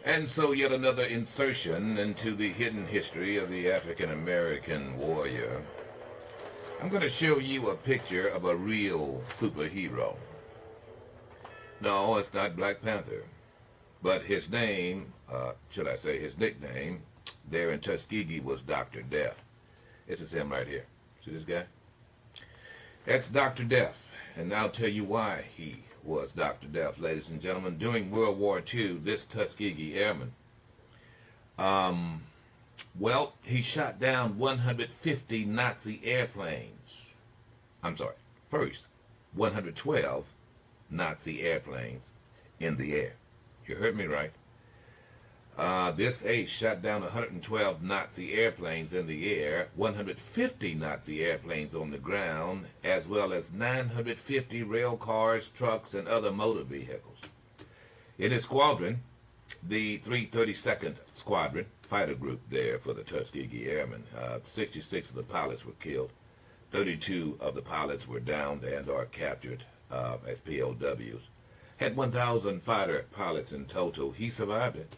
And so, yet another insertion into the hidden history of the African American warrior. I'm going to show you a picture of a real superhero. No, it's not Black Panther, but his name, should I say his nickname, there in Tuskegee was Dr. Death. This is him right here. See this guy? That's Dr. Death, and I'll tell you why he was Dr. Death, ladies and gentlemen. During World War II, this Tuskegee Airman, well, he shot down 150 Nazi airplanes. I'm sorry, first, 112 Nazi airplanes in the air. You heard me right. This ace shot down 112 Nazi airplanes in the air, 150 Nazi airplanes on the ground, as well as 950 rail cars, trucks, and other motor vehicles. In his squadron, the 332nd Squadron fighter group there for the Tuskegee Airmen, 66 of the pilots were killed, 32 of the pilots were downed and or captured as POWs. Had 1,000 fighter pilots in total. He survived it.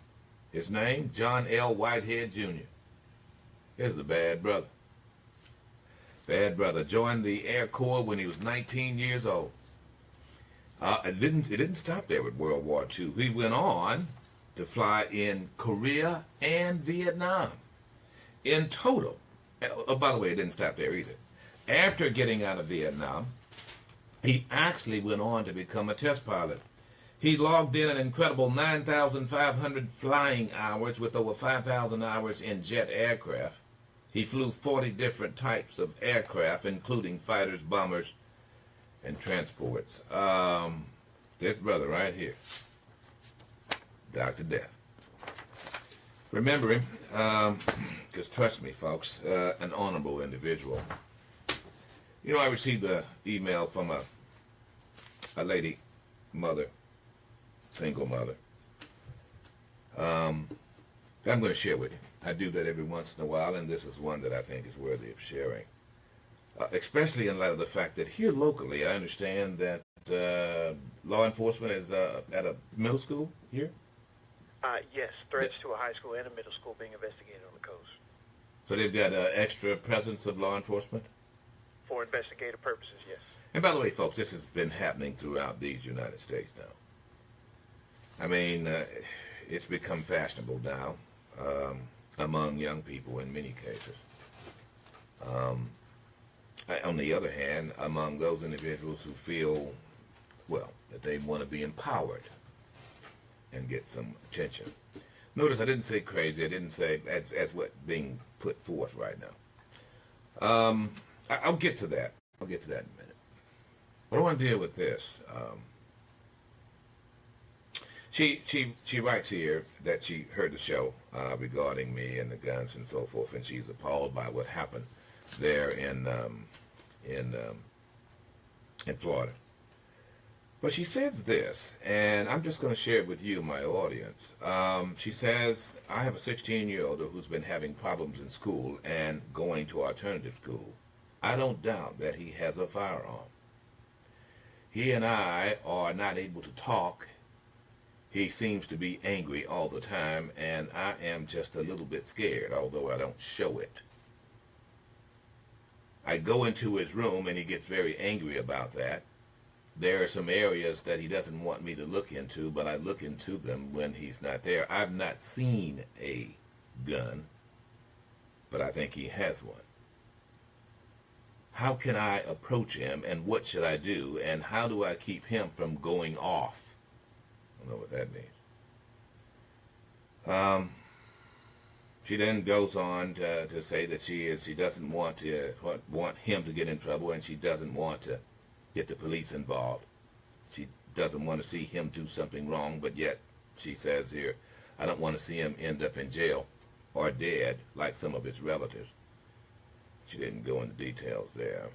His name, John L. Whitehead, Jr. Here's the bad brother. Bad brother joined the Air Corps when he was 19 years old. It didn't stop there with World War II. He went on to fly in Korea and Vietnam. In total, by the way, it didn't stop there either. After getting out of Vietnam, he actually went on to become a test pilot. He logged in an incredible 9,500 flying hours with over 5,000 hours in jet aircraft. He flew 40 different types of aircraft, including fighters, bombers, and transports. This brother right here, Dr. Death. Remember him, because trust me, folks, an honorable individual. You know, I received an email from a lady, mother, single mother. I'm going to share with you. I do that every once in a while, and this is one that I think is worthy of sharing. Especially in light of the fact that here locally, I understand that law enforcement is at a middle school here? Yes, threats to a high school and a middle school being investigated on the coast. So they've got extra presence of law enforcement? For investigative purposes, yes. And by the way, folks, this has been happening throughout these United States now. I mean, it's become fashionable now among young people in many cases. On the other hand, among those individuals who feel, well, that they want to be empowered and get some attention. Notice I didn't say crazy. I didn't say as what being put forth right now. I'll get to that. I'll get to that in a minute. But I want to deal with this. She writes here that she heard the show regarding me and the guns and so forth, and she's appalled by what happened there in Florida. But she says this, and I'm just going to share it with you, my audience. She says, I have a 16-year-old who's been having problems in school and going to alternative school. I don't doubt that he has a firearm. He and I are not able to talk. He seems to be angry all the time, and I am just a little bit scared, although I don't show it. I go into his room, and he gets very angry about that. There are some areas that he doesn't want me to look into, but I look into them when he's not there. I've not seen a gun, but I think he has one. How can I approach him, and what should I do, and how do I keep him from going off? I don't know what that means. She then goes on to say that she doesn't want him to get in trouble, and she doesn't want to get the police involved. She doesn't want to see him do something wrong, but yet she says here, I don't want to see him end up in jail or dead like some of his relatives. She didn't go into details there.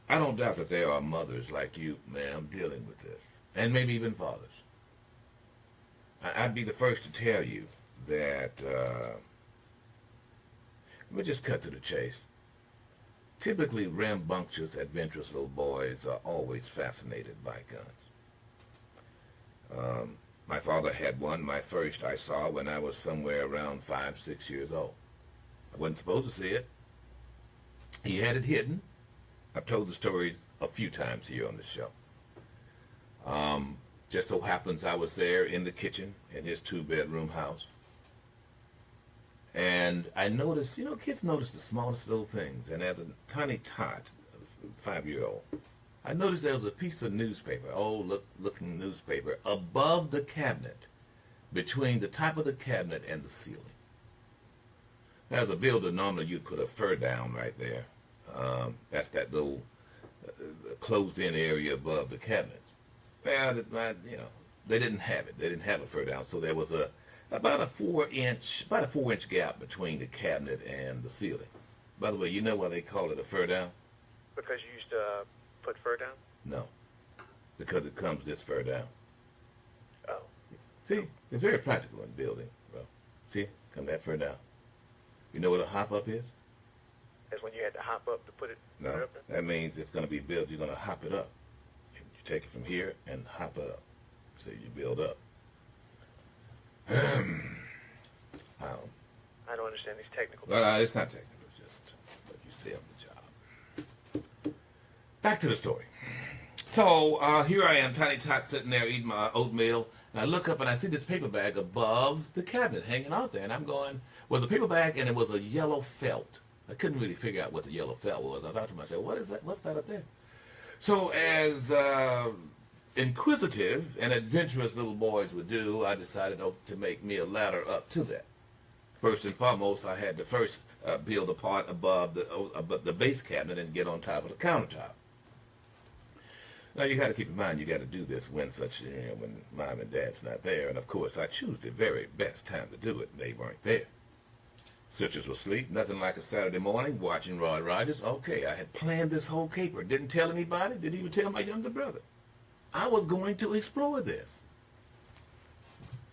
I don't doubt that there are mothers like you, ma'am, dealing with this, and maybe even fathers. I'd be the first to tell you that, we'll just cut to the chase. Typically, rambunctious, adventurous little boys are always fascinated by guns. My father had one. My first I saw when I was somewhere around 5, 6 years old. I wasn't supposed to see it. He had it hidden. I've told the story a few times here on the show. Just so happens I was there in the kitchen in his 2-bedroom house. And I noticed, you know, kids notice the smallest little things. And as a tiny tot, a 5-year-old, I noticed there was a piece of newspaper, old looking newspaper, above the cabinet, between the top of the cabinet and the ceiling. As a builder, normally you'd put a fur down right there. That's that little closed-in area above the cabinets. Well, you know, they didn't have it. They didn't have a fur down, so there was about a 4-inch gap between the cabinet and the ceiling. By the way, you know why they call it a fur down? Because you used to put fur down? No, because it comes this fur down. Oh. See, it's very practical in building, bro. See, come that fur down. You know what a hop up is? That's when you had to hop up to put it No, up there? that means it's going to be built. You're going to hop it up. You take it from here and hop it up. So you build up. I don't understand these technical Well, it's not technical. It's just what you say on the job. Back to the story. So here I am, tiny tot, sitting there eating my oatmeal, and I look up and I see this paper bag above the cabinet hanging out there, and I'm going, well, the paper bag, and it was a yellow felt. I couldn't really figure out what the yellow felt was. I thought to myself, what is that? What's that up there? So as inquisitive and adventurous little boys would do, I decided to make me a ladder up to that. First and foremost, I had to first build a part above the base cabinet and get on top of the countertop. Now you got to keep in mind, you got to do this when when mom and dad's not there, and of course I choose the very best time to do it. They weren't there. Sisters were asleep, nothing like a Saturday morning, watching Roy Rogers. Okay, I had planned this whole caper. Didn't tell anybody, didn't even tell my younger brother. I was going to explore this.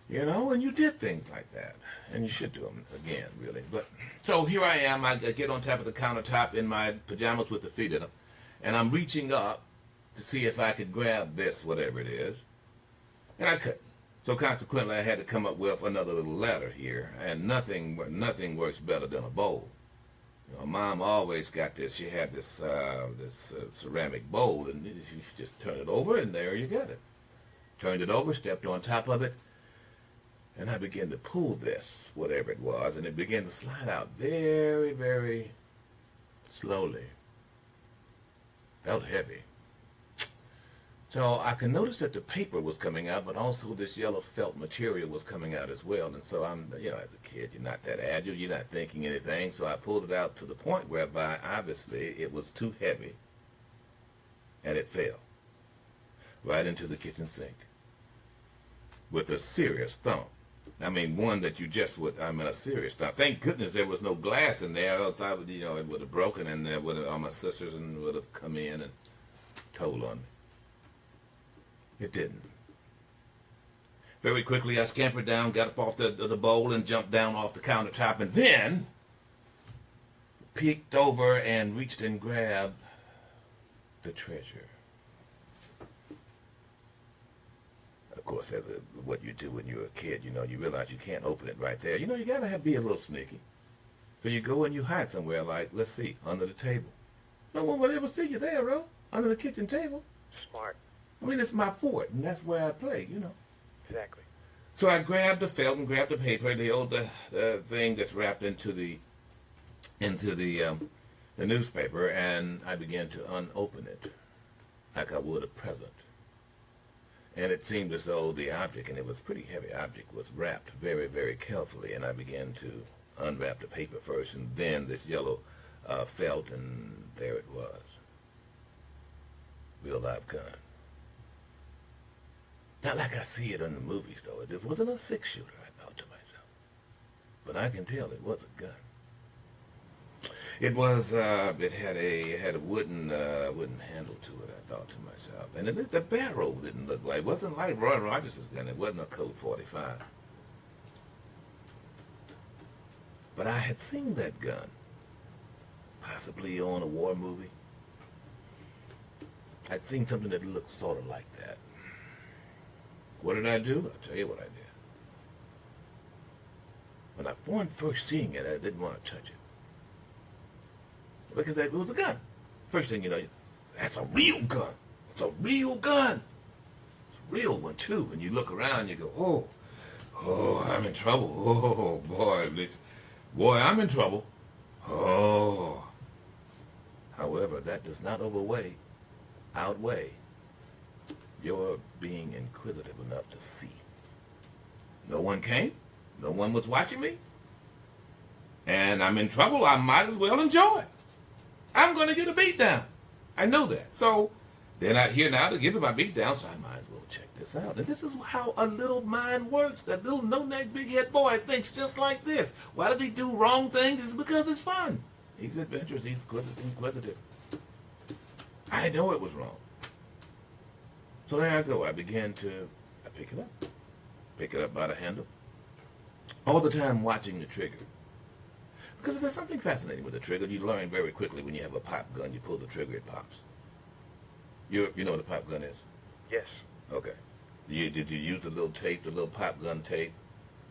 You know, and you did things like that. And you should do them again, really. But so here I am. I get on top of the countertop in my pajamas with the feet in them. And I'm reaching up to see if I could grab this, whatever it is. And I couldn't. So consequently, I had to come up with another little ladder here, and nothing works better than a bowl. You know, Mom always got this. She had this ceramic bowl, and you just turn it over, and there you got it. Turned it over, stepped on top of it, and I began to pull this, whatever it was, and it began to slide out very, very slowly. Felt heavy. So I could notice that the paper was coming out, but also this yellow felt material was coming out as well. And so I'm, you know, as a kid, you're not that agile, you're not thinking anything. So I pulled it out to the point whereby obviously it was too heavy, and it fell right into the kitchen sink with a serious thump. I mean, one that you just would, I mean, a serious thump. Thank goodness there was no glass in there, else I would, you know, it would have broken, and there would have, all my sisters and would have come in and told on me. It didn't. Very quickly, I scampered down, got up off the bowl, and jumped down off the countertop, and then peeked over and reached and grabbed the treasure. Of course, as what you do when you're a kid, you know, you realize you can't open it right there. You know, you got to be a little sneaky. So you go and you hide somewhere, like, let's see, under the table. No one will ever see you there, bro, under the kitchen table. Smart. I mean, it's my fort, and that's where I play, you know. Exactly. So I grabbed the felt and grabbed the paper, the old thing that's wrapped into the newspaper, and I began to unopen it like I would a present. And it seemed as though the object, and it was a pretty heavy object, was wrapped very, very carefully, and I began to unwrap the paper first, and then this yellow felt, and there it was. Real live gun. Not like I see it in the movies, though. It wasn't a 6-shooter, I thought to myself. But I can tell it was a gun. It was, it had a wooden handle to it, I thought to myself. And the barrel didn't look like, it wasn't like Roy Rogers' gun. It wasn't a Colt 45. But I had seen that gun, possibly on a war movie. I'd seen something that looked sort of like that. What did I do? I'll tell you what I did. When I first seeing it, I didn't want to touch it. Because it was a gun. First thing you know, that's a real gun. It's a real gun. It's a real one, too. And you look around and you go, oh, I'm in trouble. Oh, boy, I'm in trouble. Oh. However, that does not outweigh your being inquisitive enough to see. No one came. No one was watching me. And I'm in trouble. I might as well enjoy it. I'm going to get a beat down. I know that. So they're not here now to give me my beat down, so I might as well check this out. And this is how a little mind works. That little no-neck, big-head boy thinks just like this. Why does he do wrong things? It's because it's fun. He's adventurous. He's inquisitive. I know it was wrong. So there I go. I pick it up. Pick it up by the handle. All the time watching the trigger. Because there's something fascinating with the trigger. You learn very quickly when you have a pop gun, you pull the trigger, it pops. You know what a pop gun is? Yes. Okay. Did you use the little tape, the little pop gun tape,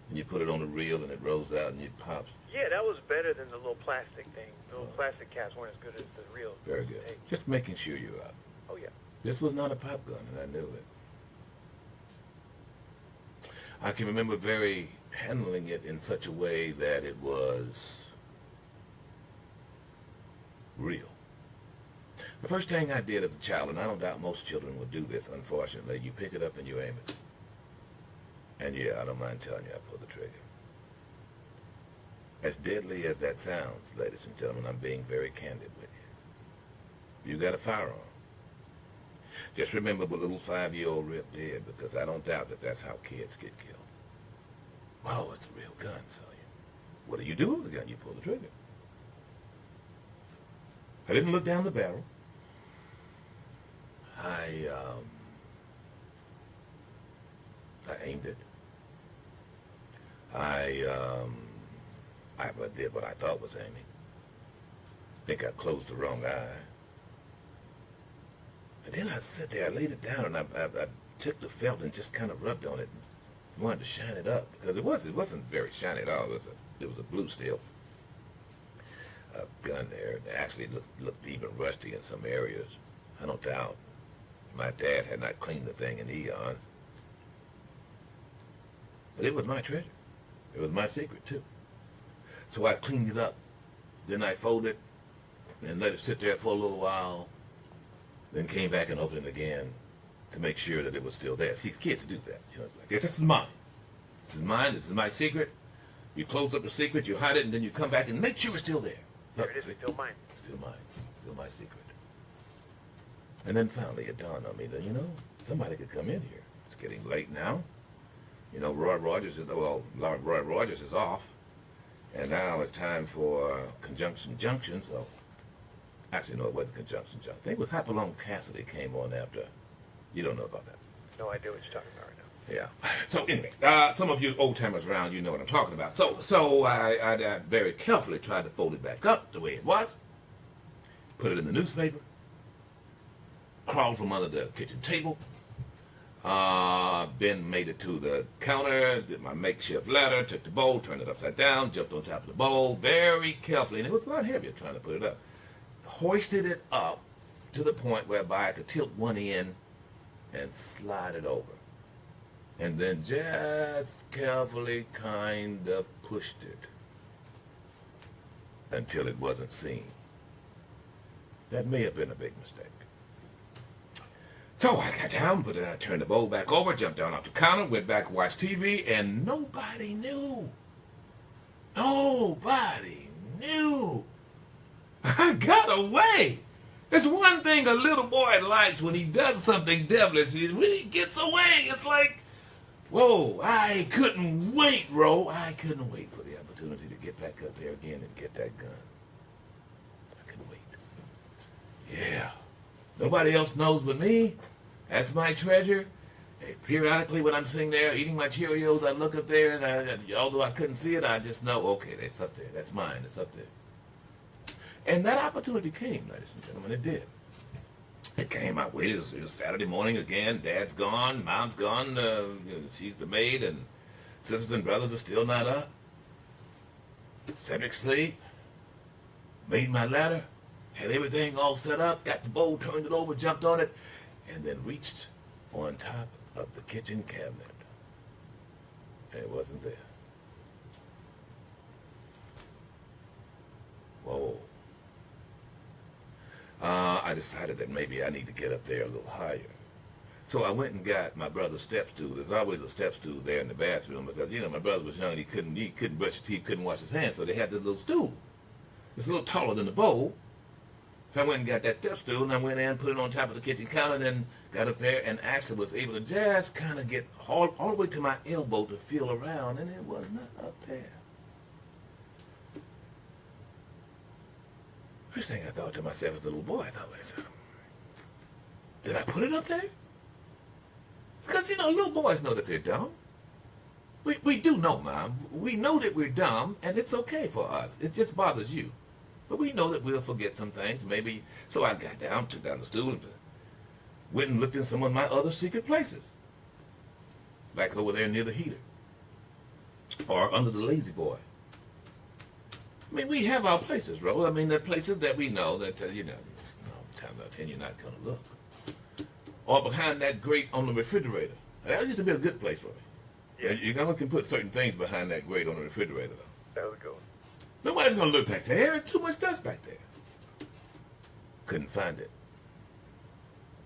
and you put it on the reel and it rolls out and it pops? Yeah, that was better than the little plastic thing. The little plastic caps weren't as good as the real Very good. tape. Just making sure you're up. Oh, yeah. This was not a pop gun, and I knew it. I can remember handling it in such a way that it was real. The first thing I did as a child, and I don't doubt most children would do this, unfortunately, you pick it up and you aim it. And yeah, I don't mind telling you, I pulled the trigger. As deadly as that sounds, ladies and gentlemen, I'm being very candid with you. You got a firearm. Just remember what little 5-year-old Rip did, because I don't doubt that that's how kids get killed. Wow, it's a real gun, so what do you do with the gun? You pull the trigger. I didn't look down the barrel. I aimed it. I did what I thought was aiming. I think I closed the wrong eye. And then I sat there, I laid it down, and I took the felt and just kind of rubbed on it. And wanted to shine it up, because it wasn't very shiny at all. It was a blue steel gun there. It actually looked even rusty in some areas. I don't doubt my dad had not cleaned the thing in eons. But it was my treasure. It was my secret, too. So I cleaned it up. Then I folded it and let it sit there for a little while. Then came back and opened it again to make sure that it was still there. See, kids do that. You know, it's like, this is mine. This is mine. This is my secret. You close up the secret, you hide it, and then you come back and make sure it's still there. There it is. Still mine. Still mine. Still my secret. And then finally it dawned on me that, somebody could come in here. It's getting late now. Roy Rogers is off. And now it's time for Conjunction Junction. So, actually, no, it wasn't Conjunction Junction. I think it was Hopalong Cassidy came on after. You don't know about that. No idea what you're talking about right now. Yeah. So anyway, some of you old-timers around, you know what I'm talking about. So I very carefully tried to fold it back up the way it was, put it in the newspaper, crawled from under the kitchen table, then made it to the counter, did my makeshift ladder, took the bowl, turned it upside down, jumped on top of the bowl very carefully, and it was a lot heavier trying to put it up. Hoisted it up to the point whereby I could tilt one end and slide it over. And then just carefully kind of pushed it until it wasn't seen. That may have been a big mistake. So I got down, turned the bowl back over, jumped down off the counter, went back and watched TV, and nobody knew. Nobody knew. I got away. There's one thing a little boy likes when he does something devilish. When he gets away, it's like, whoa, I couldn't wait, Ro. I couldn't wait for the opportunity to get back up there again and get that gun. I couldn't wait. Yeah. Nobody else knows but me. That's my treasure. Periodically when I'm sitting there eating my Cheerios, I look up there, and although I couldn't see it, I just know, okay, it's up there. That's mine. It's up there. And that opportunity came, ladies and gentlemen. It did. I came, I waited. It was Saturday morning again. Dad's gone, Mom's gone. She's the maid, and sisters and brothers are still not up. Cedric sleep. Made my ladder. Had everything all set up. Got the bowl, turned it over, jumped on it, and then reached on top of the kitchen cabinet. And it wasn't there. Whoa. I decided that maybe I need to get up there a little higher. So I went and got my brother's step stool. There's always a step stool there in the bathroom because, you know, my brother was young and he couldn't brush his teeth, couldn't wash his hands, so they had this little stool. It's a little taller than the bowl. So I went and got that step stool, and I went in, put it on top of the kitchen counter, and then got up there and actually was able to just kind of get all the way to my elbow to feel around, and it was not up there. First thing I thought to myself as a little boy, I thought, did I put it up there? Because, you know, little boys know that they're dumb. We do know, Mom. We know that we're dumb, and it's okay for us. It just bothers you. But we know that we'll forget some things, maybe. So I got down, took down the stool, and went and looked in some of my other secret places. Like over there near the heater. Or under the lazy boy. I mean, we have our places, bro. I mean, they're places that we know that, you know, time out 10, you're not going to look. Or behind that grate on the refrigerator. That used to be a good place for me. Yeah. You can put certain things behind that grate on the refrigerator, though. That would go. Nobody's going to look back there. There's too much dust back there. Couldn't find it.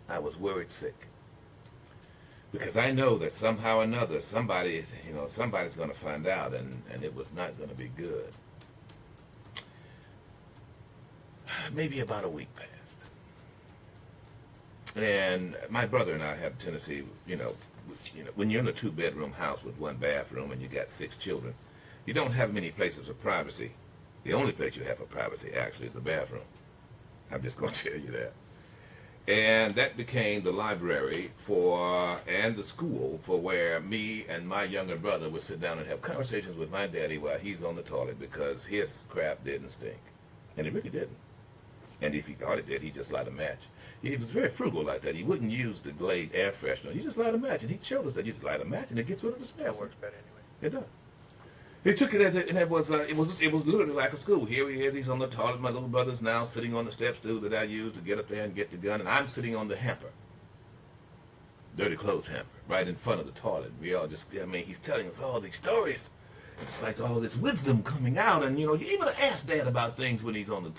I was worried sick. Because I know that somehow or another, somebody's going to find out, and it was not going to be good. Maybe about a week passed. And my brother and I have a tendency, when you're in a two-bedroom house with one bathroom and you got 6 children, you don't have many places for privacy. The only place you have for privacy, actually, is the bathroom. I'm just going to tell you that. And that became the library and the school for where me and my younger brother would sit down and have conversations with my daddy while he's on the toilet because his crap didn't stink. And it really didn't. And if he thought it did, he'd just light a match. He was very frugal like that. He wouldn't use the Glade air freshener. He just light a match. And he showed us that you just light a match and it gets rid of the smell. That works better anyway. It does. He took it as and it was literally like a school. Here he is. He's on the toilet. My little brother's now sitting on the step stool that I used to get up there and get the gun, and I'm sitting on the hamper, dirty clothes hamper, right in front of the toilet. We all he's telling us all these stories. It's like all this wisdom coming out, and you even ask Dad about things when he's on the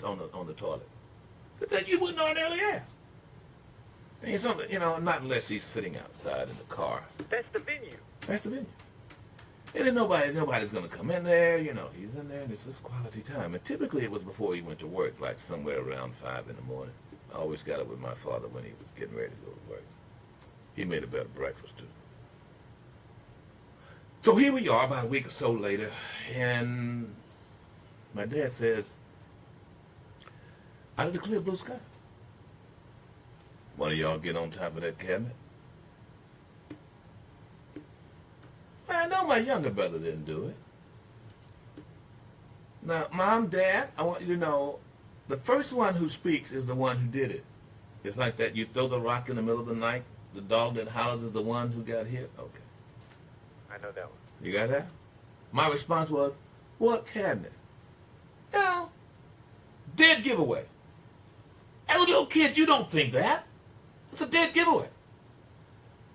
toilet that you wouldn't ordinarily ask. And something, not unless he's sitting outside in the car. That's the venue. That's the venue. And then nobody's going to come in there, he's in there, and it's just quality time. And typically it was before he went to work, like somewhere around 5 in the morning. I always got up with my father when he was getting ready to go to work. He made a better breakfast, too. So here we are, about a week or so later, and my dad says, out of the clear blue sky, one of y'all get on top of that cabinet? I know my younger brother didn't do it. Now, Mom, Dad, I want you to know, the first one who speaks is the one who did it. It's like that, you throw the rock in the middle of the night, the dog that howls is the one who got hit? Okay. I know that one. You got that? My response was, what cabinet? No. Dead giveaway. As a little kid, you don't think that. It's a dead giveaway.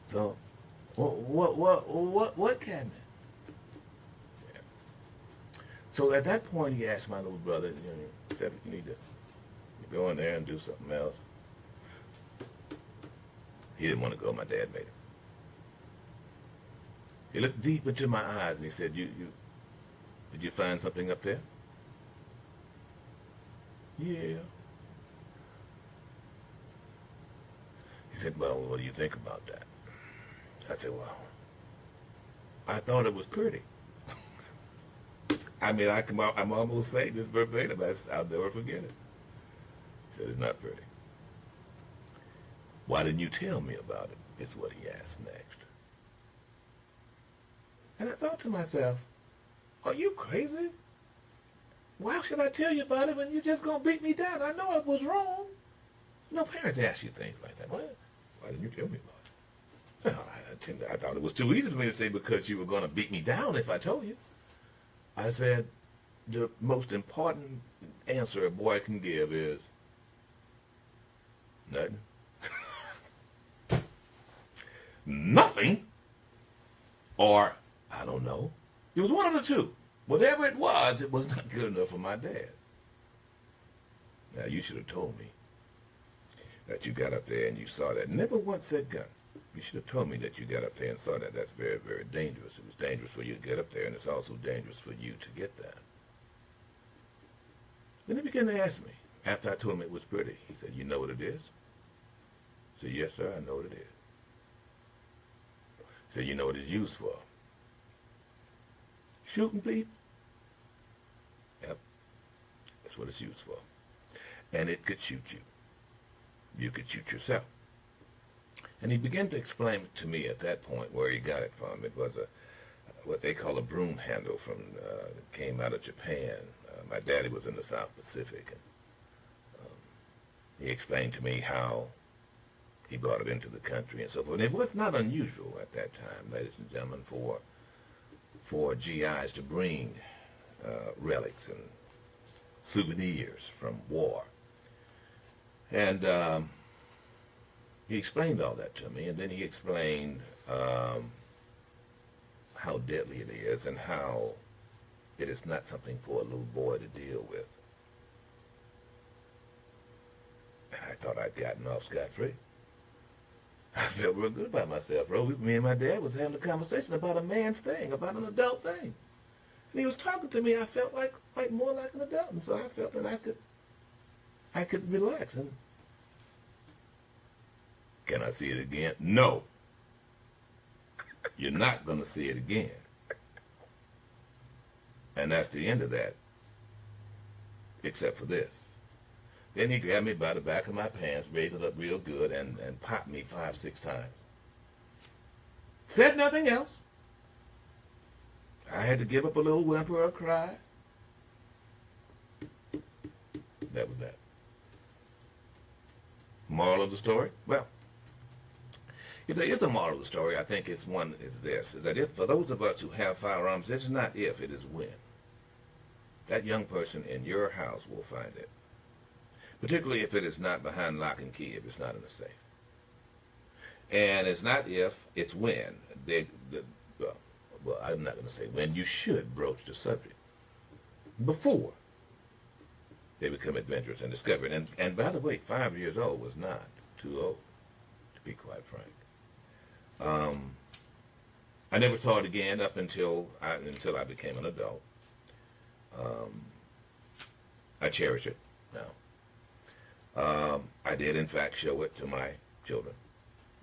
So, what cabinet? Yeah. So at that point, he asked my little brother, he said, you need to go in there and do something else. He didn't want to go. My dad made him. He looked deep into my eyes and he said, did you find something up there? Yeah. He said, well, what do you think about that? I said, well, I thought it was pretty. I mean, I'm almost saying this verbatim. I'll never forget it. He said, it's not pretty. Why didn't you tell me about it? Is what he asked next. And I thought to myself, are you crazy? Why should I tell you about it when you're just going to beat me down? I know I was wrong. No, parents ask you things like that. Why didn't you tell me about it? Well, I thought it was too easy for me to say because you were going to beat me down if I told you. I said, the most important answer a boy can give is nothing. Nothing. Or, I don't know. It was one of the two. Whatever it was not good enough for my dad. Now, you should have told me that you got up there and you saw that. Never once said gun. You should have told me that you got up there and saw that. That's very, very dangerous. It was dangerous for you to get up there, and it's also dangerous for you to get that. Then he began to ask me, after I told him it was pretty, he said, you know what it is? I said, yes, sir, I know what it is. He said, you know what it's used for? Shooting people? Yep, that's what it's used for. And it could shoot you. You could shoot yourself. And he began to explain to me at that point where he got it from. It was what they call a broom handle from that came out of Japan. My daddy was in the South Pacific, and he explained to me how he brought it into the country and so forth. And it was not unusual at that time, ladies and gentlemen, for GIs to bring relics and souvenirs from war. And he explained all that to me, and then he explained how deadly it is and how it is not something for a little boy to deal with. And I thought I'd gotten off scot-free. I felt real good about myself, bro. Me and my dad was having a conversation about a man's thing, about an adult thing. And he was talking to me. I felt like more like an adult, and so I felt that I could relax. And can I see it again? No. You're not going to see it again. And that's the end of that, except for this. Then he grabbed me by the back of my pants, raised it up real good, and popped me 5, 6 times. Said nothing else. I had to give up a little whimper or cry. That was that. Moral of the story? Well, if there is a moral of the story, I think it's one is this, is that if for those of us who have firearms, it's not if, it is when. That young person in your house will find it. Particularly if it is not behind lock and key, if it's not in a safe. And it's not if, it's when. Well, I'm not going to say when. You should broach the subject before they become adventurous and discover it. And by the way, 5 years old was not too old, to be quite frank. I never saw it again up until I became an adult. I cherish it now. I did, in fact, show it to my children,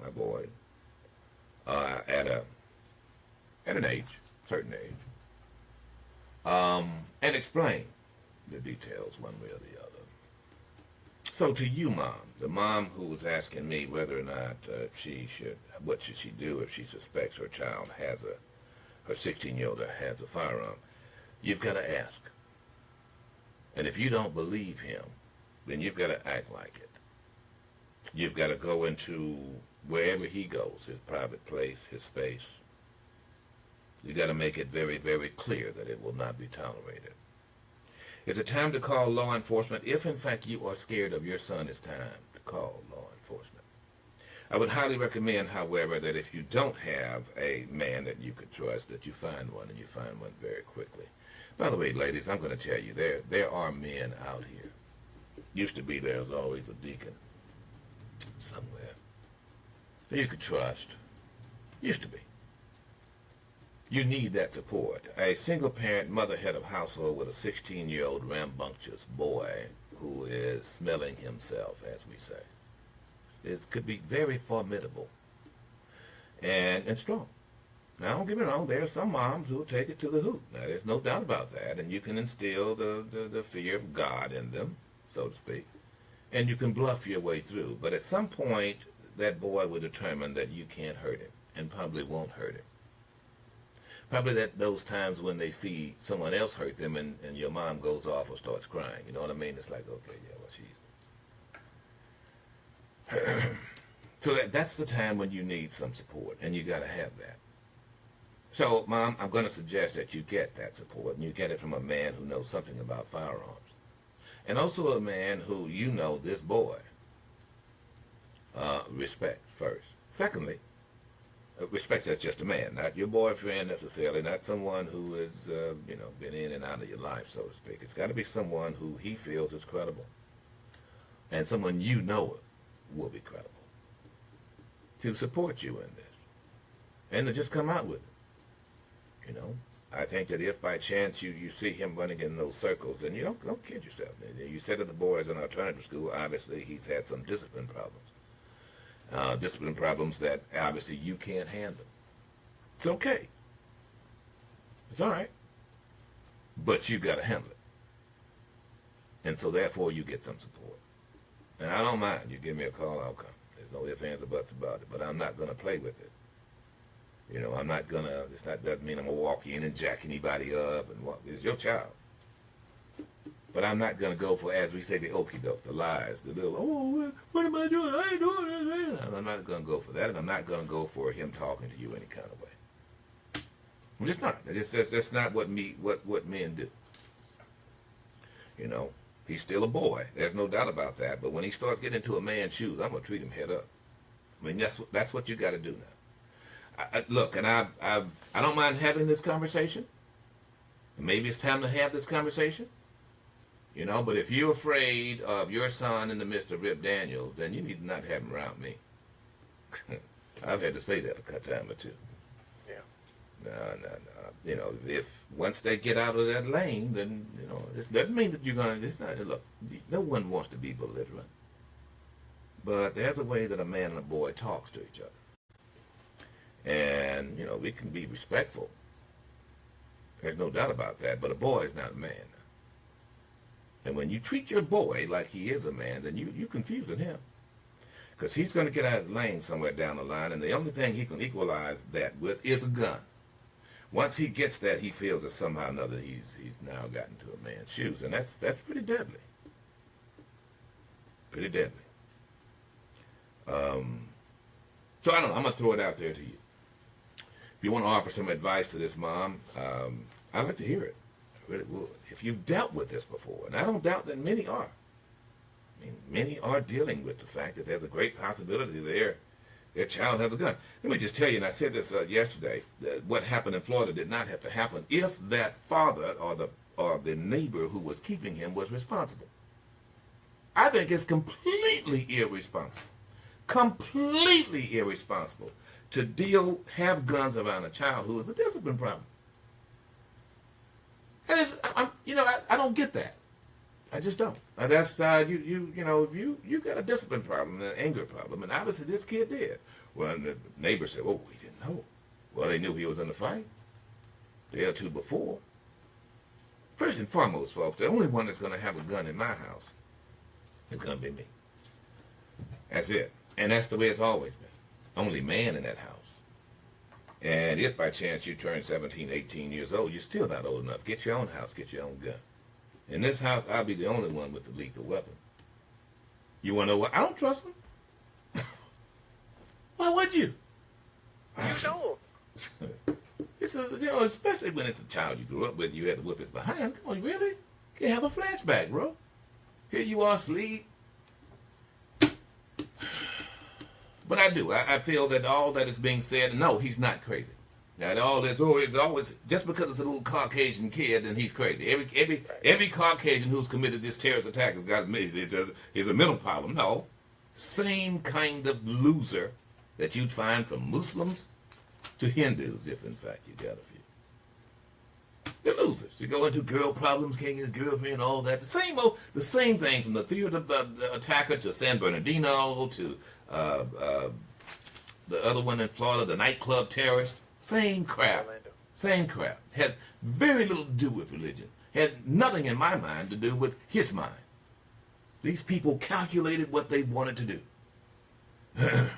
my boy, at an age, certain age, and explain the details one way or the other. So to you, Mom, the mom who was asking me whether or not what should she do if she suspects her child has her 16-year-old has a firearm, you've got to ask. And if you don't believe him, then you've got to act like it. You've got to go into wherever he goes, his private place, his space. You've got to make it very, very clear that it will not be tolerated. It's a time to call law enforcement. If, in fact, you are scared of your son, it's time to call law enforcement. I would highly recommend, however, that if you don't have a man that you could trust, that you find one, and you find one very quickly. By the way, ladies, I'm going to tell you, there are men out here. Used to be there was always a deacon somewhere that you could trust. Used to be. You need that support. A single-parent mother head of household with a 16-year-old rambunctious boy who is smelling himself, as we say. It could be very formidable and strong. Now, don't get me wrong, there are some moms who will take it to the hoop. Now, there's no doubt about that, and you can instill the fear of God in them, so to speak, and you can bluff your way through. But at some point, that boy will determine that you can't hurt him, and probably won't hurt him. Probably those times when they see someone else hurt them and your mom goes off or starts crying. You know what I mean? It's like, okay, yeah, well, So that's the time when you need some support, and you got to have that. So, Mom, I'm going to suggest that you get that support, and you get it from a man who knows something about firearms, and also a man who you know this boy respects first. Secondly, respects as just a man, not your boyfriend necessarily, not someone who has been in and out of your life, so to speak. It's got to be someone who he feels is credible, and someone you know will be credible to support you in this, and to just come out with it. I think that if by chance you see him running in those circles, then you don't kid yourself. You said that the boy is in alternative school. Obviously, he's had some discipline problems that obviously you can't handle. It's okay. It's all right. But you got to handle it. And so therefore you get some support. And I don't mind. You give me a call, I'll come. There's no ifs, ands, or buts about it. But I'm not going to play with it. I'm not going to, doesn't mean I'm going to walk in and jack anybody up and walk. It's your child. But I'm not going to go for, as we say, the okie doke, the lies, the little, what am I doing? I ain't doing anything. I'm not going to go for that, and I'm not going to go for him talking to you any kind of way. I'm just not. That's not what men do. He's still a boy. There's no doubt about that. But when he starts getting into a man's shoes, I'm going to treat him head up. I mean, that's what you got to do now. Look, and I don't mind having this conversation. Maybe it's time to have this conversation. But if you're afraid of your son in the midst of Rip Daniels, then you need to not have him around me. I've had to say that a time or two. Yeah. No. If once they get out of that lane, then, it doesn't mean that you're going to, look, no one wants to be belligerent. But there's a way that a man and a boy talks to each other. And, we can be respectful. There's no doubt about that. But a boy is not a man. And when you treat your boy like he is a man, then you're confusing him. Because he's going to get out of the lane somewhere down the line, and the only thing he can equalize that with is a gun. Once he gets that, he feels that somehow or another he's now gotten to a man's shoes. And that's pretty deadly. Pretty deadly. So I don't know. I'm going to throw it out there to you. If you want to offer some advice to this mom, I'd like to hear it. I really would. If you've dealt with this before, and I don't doubt that many are. I mean, many are dealing with the fact that there's a great possibility their child has a gun. Let me just tell you, and I said this yesterday, that what happened in Florida did not have to happen if that father or the neighbor who was keeping him was responsible. I think it's completely irresponsible to have guns around a child who is a discipline problem. And I don't get that. I just don't. That's you got a discipline problem, an anger problem, and obviously this kid did. Well, the neighbor said, "Oh, we didn't know." Well, they knew he was in the fight a day or two before. First and foremost, folks, the only one that's going to have a gun in my house is going to be me. That's it, and that's the way it's always been. Only man in that house. And if by chance you turn 17, 18 years old, you're still not old enough. Get your own house, get your own gun. In this house, I'll be the only one with the lethal weapon. You want to know what? I don't trust him. Why would you? You know. It's especially when it's a child you grew up with, you had to whip his behind. Come on, really? You have a flashback, bro. Here you are asleep. But I do. I feel that all that is being said, no, he's not crazy. Now, all this, it's always, just because it's a little Caucasian kid, then he's crazy. Every Caucasian who's committed this terrorist attack has got is a mental problem. No. Same kind of loser that you'd find from Muslims to Hindus, if in fact you got a few. They're losers. You go into girl problems, can't get a girlfriend, all that. The same thing from the theater attacker to San Bernardino to the other one in Florida, the nightclub terrorist. Same crap. Orlando. Same crap. Had very little to do with religion. Had nothing in my mind to do with his mind. These people calculated what they wanted to do.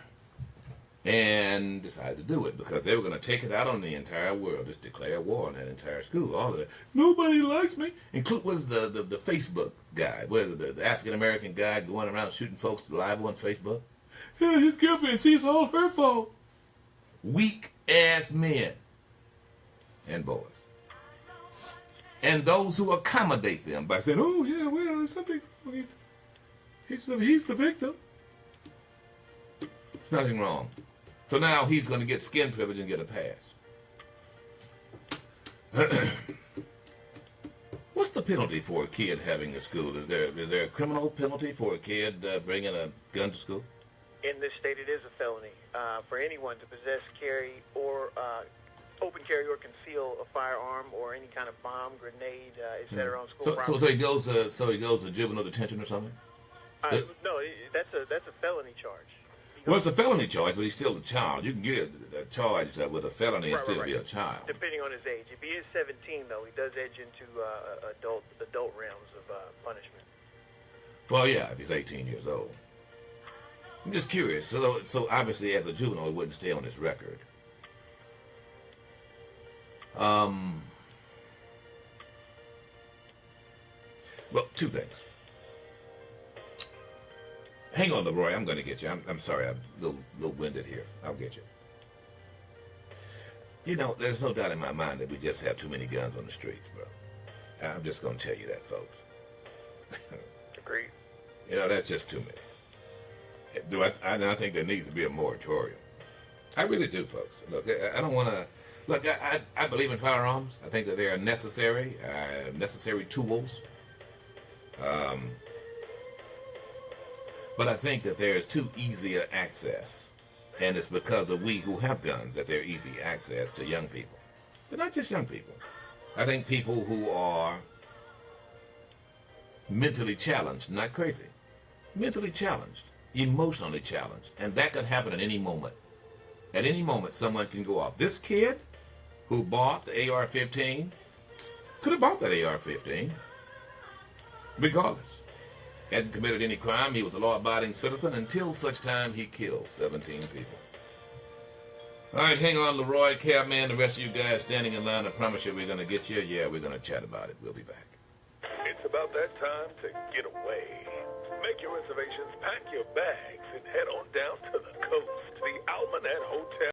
And decided to do it because they were going to take it out on the entire world, just declare war on that entire school. All of that. Nobody likes me. Include was the Facebook guy, the African American guy going around shooting folks live on Facebook. His girlfriend, see, it's all her fault. Weak ass men and boys. And those who accommodate them by saying, oh, yeah, well, it's something, he's the victim. There's nothing wrong. So now he's going to get skin privilege and get a pass. What's the penalty for a kid having a school? Is there a criminal penalty for a kid bringing a gun to school? In this state, it is a felony for anyone to possess, carry, or open carry or conceal a firearm or any kind of bomb, grenade, etc. on school property. So he goes to juvenile detention or something? No, that's a felony charge. Well, it's a felony charge, but he's still a child. You can get charged with a felony and still be a child. Depending on his age. If he is 17, though, he does edge into adult realms of punishment. Well, yeah, if he's 18 years old. I'm just curious. So obviously, as a juvenile, it wouldn't stay on his record. Well, two things. Hang on, Leroy. I'm going to get you. I'm sorry. I'm a little winded here. I'll get you. You know, there's no doubt in my mind that we just have too many guns on the streets, bro. I'm just going to tell you that, folks. Agreed. You know, that's just too many. I think there needs to be a moratorium. I really do, folks. Look, I don't want to... Look, I believe in firearms. I think that they are necessary tools. But I think that there is too easy an access. And it's because of we who have guns that they're easy access to young people. But not just young people. I think people who are mentally challenged, not crazy, mentally challenged, emotionally challenged. And that could happen at any moment. At any moment, someone can go off. This kid who bought the AR-15 could have bought that AR-15 regardless. Hadn't committed any crime. He was a law-abiding citizen until such time he killed 17 people. All right, hang on, Leroy, Cabman, the rest of you guys standing in line. I promise you we're going to get you. Yeah, we're going to chat about it. We'll be back. It's about that time to get away. Make your reservations, pack your bags, and head on down to the coast, the Almanac Hotel.